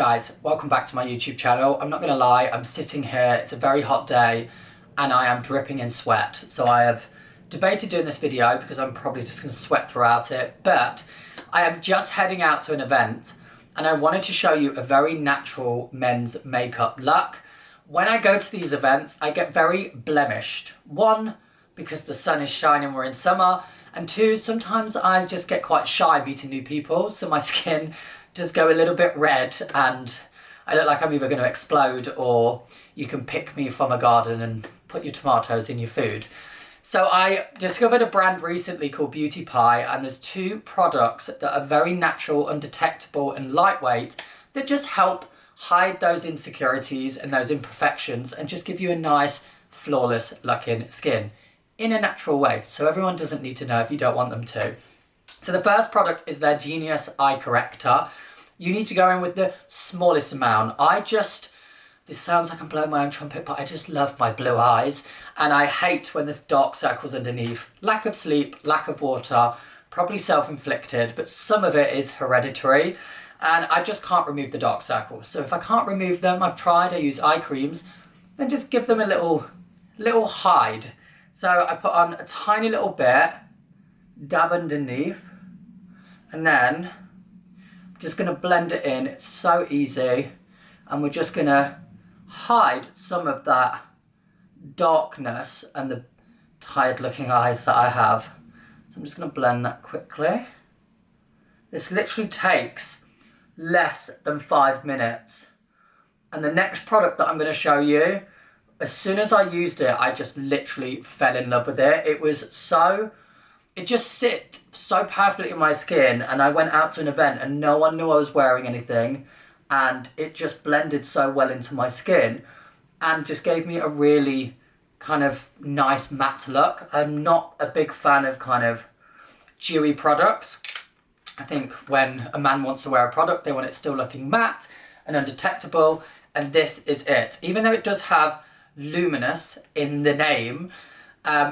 Guys, welcome back to my YouTube channel. I'm not gonna lie, I'm sitting here, it's a very hot day and I am dripping in sweat. So I have debated doing this video because I'm probably just gonna sweat throughout it, but I am just heading out to an event and I wanted to show you a very natural men's makeup look. When I go to these events, I get very blemished. One, because the sun is shining, we're in summer, and two, sometimes I just get quite shy meeting new people, so my skin does go a little bit red and I look like I'm either going to explode or you can pick me from a garden and put your tomatoes in your food. So I discovered a brand recently called Beauty Pie, and there's two products that are very natural, undetectable and lightweight that just help hide those insecurities and those imperfections and just give you a nice, flawless looking skin in a natural way. So everyone doesn't need to know if you don't want them to. So the first product is their Genius Eye Corrector. You need to go in with the smallest amount. This sounds like I'm blowing my own trumpet, but I just love my blue eyes. And I hate when there's dark circles underneath. Lack of sleep, lack of water, probably self-inflicted, but some of it is hereditary. And I just can't remove the dark circles. So if I can't remove them, I've tried, I use eye creams, then just give them a little hide. So I put on a tiny little bit, dab underneath, and then I'm just going to blend it in. It's so easy, and we're just going to hide some of that darkness and the tired looking eyes that I have. So I'm just going to blend that quickly. This literally takes less than 5 minutes. And the next product that I'm going to show you, as soon as I used it, I just literally fell in love with it. It just sit so perfectly in my skin, and I went out to an event and no one knew I was wearing anything, and it just blended so well into my skin and just gave me a really kind of nice matte look. I'm not a big fan of kind of dewy products. I think when a man wants to wear a product, they want it still looking matte and undetectable, and this is it. Even though it does have Luminous in the name,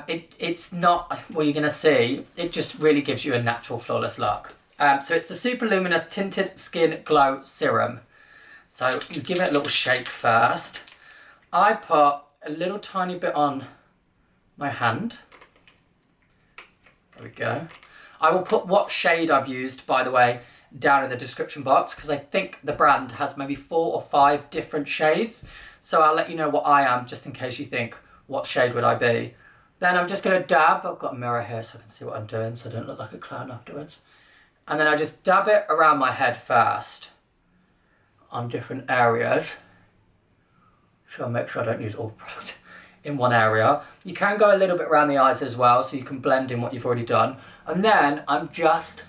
it's not what you're gonna see. It just really gives you a natural, flawless look. So it's the Super Luminous Tinted Skin Glow Serum. So you give it a little shake first. I put a little tiny bit on my hand. There we go. I will put what shade I've used, by the way, down in the description box, because I think the brand has maybe 4 or 5 different shades. So I'll let you know what I am, just in case you think, what shade would I be? Then I'm just going to dab. I've got a mirror here so I can see what I'm doing so I don't look like a clown afterwards. And then I just dab it around my head first on different areas. So I'll make sure I don't use all the product in one area. You can go a little bit around the eyes as well, so you can blend in what you've already done. And then I'm just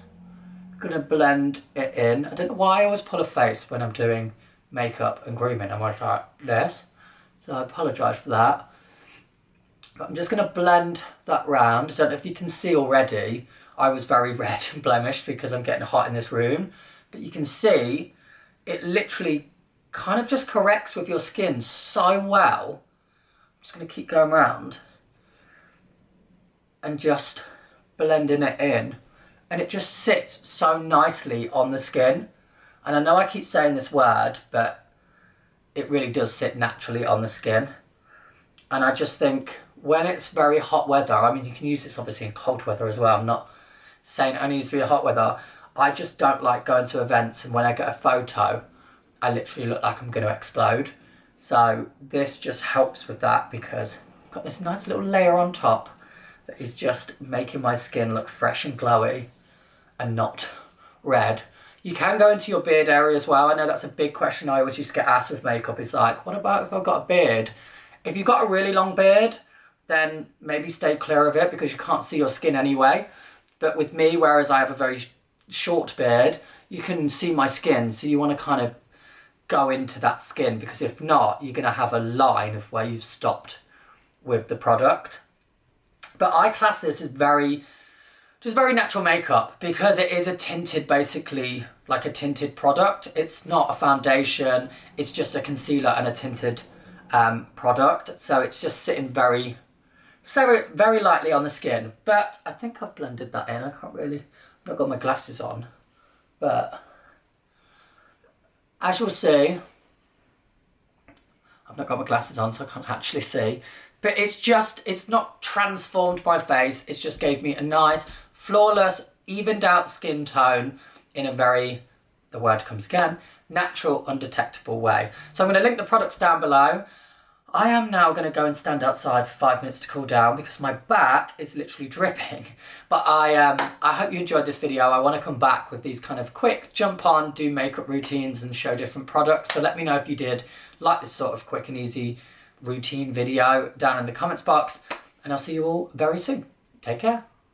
going to blend it in. I don't know why I always pull a face when I'm doing makeup and grooming. I'm like this. So I apologise for that. But I'm just going to blend that round. I don't know if you can see already, I was very red and blemished because I'm getting hot in this room. But you can see it literally kind of just corrects with your skin so well. I'm just going to keep going around and just blending it in. And it just sits so nicely on the skin. And I know I keep saying this word, but it really does sit naturally on the skin. And I just think when it's very hot weather, I mean, you can use this obviously in cold weather as well. I'm not saying it only needs to be hot weather. I just don't like going to events and when I get a photo, I literally look like I'm going to explode. So this just helps with that because I've got this nice little layer on top that is just making my skin look fresh and glowy and not red. You can go into your beard area as well. I know that's a big question I always used to get asked with makeup. It's like, what about if I've got a beard? If you've got a really long beard, then maybe stay clear of it because you can't see your skin anyway. But with me, whereas I have a very short beard, you can see my skin. So you want to kind of go into that skin because if not, you're going to have a line of where you've stopped with the product. But I class this as very natural makeup because it is a tinted, basically like a tinted product. It's not a foundation, it's just a concealer and a tinted product. So it's just sitting very lightly on the skin. But I think I've blended that in. I've not got my glasses on, but as you'll see, I've not got my glasses on so I can't actually see, but it's not transformed my face, it's just gave me a nice, flawless, evened out skin tone in a very, the word comes again, natural, undetectable way. So I'm going to link the products down below. I am now going to go and stand outside for 5 minutes to cool down because my back is literally dripping. But I hope you enjoyed this video. I want to come back with these kind of quick jump on, do makeup routines and show different products. So let me know if you did like this sort of quick and easy routine video down in the comments box. And I'll see you all very soon. Take care.